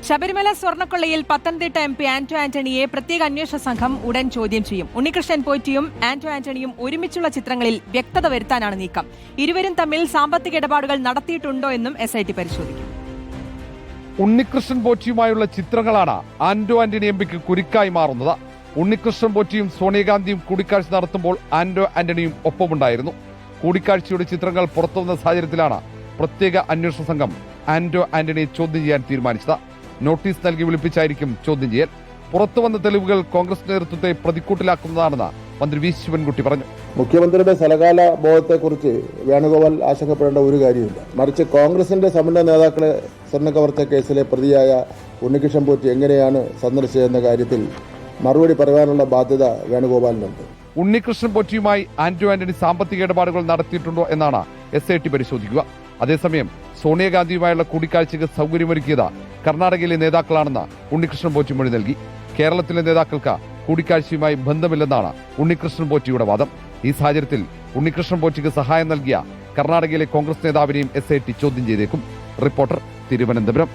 Sabarimala സ്വർണ്ണക്കൊള്ളയിൽ Pathanamthitta MP Anto ആന്റണിയെ പ്രത്യേക അന്വേഷണ സംഘം ഉടൻ ചോദ്യം ചെയ്യും. ഉണ്ണികൃഷ്ണൻ പോറ്റിയും ആന്റോ ആന്റണിയും ഒരുമിച്ചുള്ള ചിത്രങ്ങളിൽ വ്യക്തത വരുത്താനാണ് നീക്കം. ഇരുവരും തമ്മിൽ സാമ്പത്തിക ഇടപാടുകൾ നടത്തിയിട്ടുണ്ടോ എന്നും SIT പരിശോധിക്കും. ഉണ്ണികൃഷ്ണൻ പോറ്റിയുമായുള്ള ചിത്രങ്ങളാണ് ആന്റോ ആന്റണി MPക്ക് കുരുക്കായി മാറുന്നത്. ഉണ്ണികൃഷ്ണൻ പോറ്റിയും സോണിയാഗാന്ധിയും കൂടിക്കാഴ്ച നടത്തുമ്പോൾ ആന്റോ ആന്റണിയും ഒപ്പമുണ്ടായിരുന്നു. കൂടിക്കാഴ്ചയുടെ ചിത്രങ്ങൾ പുറത്തുവന്ന സാഹചര്യത്തിലാണ് പ്രത്യേക അന്വേഷണ സംഘം ആന്റോ ആന്റണിയെ ചോദ്യം ചെയ്യാൻ തീരുമാനിച്ചത്. നോട്ടീസ് നൽകി വിളിപ്പിച്ചായിരിക്കും ചോദ്യം ചെയ്യൽ. പുറത്തുവന്ന തെളിവുകൾ കോൺഗ്രസ് നേതൃത്വത്തെ പ്രതിക്കൂട്ടിലാക്കുന്നതാണെന്ന് മന്ത്രി വി ശിവൻകുട്ടി പറഞ്ഞു. മുഖ്യമന്ത്രിയുടെ സ്ഥലകാല ബോധത്തെക്കുറിച്ച് വേണുഗോപാൽ ആശങ്കപ്പെടേണ്ട ഒരു കാര്യമില്ല. മറിച്ച് കോൺഗ്രസിന്റെ സമുന്നത നേതാക്കളെ സ്വർണ്ണക്കവർച്ച കേസിലെ പ്രതിയായ ഉണ്ണികൃഷ്ണൻ പോറ്റി എങ്ങനെയാണ് സന്ദർശിച്ചതെന്ന കാര്യത്തിൽ മറുപടി പറയാനുള്ള ബാധ്യത വേണുഗോപാലിനുണ്ട്. ഉണ്ണികൃഷ്ണൻ പോറ്റിയുമായി ആന്റോ ആന്റണി സാമ്പത്തിക ഇടപാടുകൾ നടത്തിയിട്ടുണ്ടോ എന്നാണ് SIT പരിശോധിക്കുക. അതേസമയം സോണിയാഗാന്ധിയുമായുള്ള കൂടിക്കാഴ്ചയ്ക്ക് സൗകര്യമൊരുക്കിയത് കർണാടകയിലെ നേതാക്കളാണെന്ന് ഉണ്ണികൃഷ്ണൻ പോറ്റി മൊഴി നൽകി. കേരളത്തിലെ നേതാക്കൾക്ക് കൂടിക്കാഴ്ചയുമായി ബന്ധമില്ലെന്നാണ് ഉണ്ണികൃഷ്ണൻ പോറ്റിയുടെ വാദം. ഈ സാഹചര്യത്തിൽ ഉണ്ണികൃഷ്ണൻ പോറ്റിക്ക് സഹായം നൽകിയ കർണാടകയിലെ കോൺഗ്രസ് നേതാവിനെയും SIT ചോദ്യം ചെയ്തേക്കും. റിപ്പോർട്ടർ, തിരുവനന്തപുരം.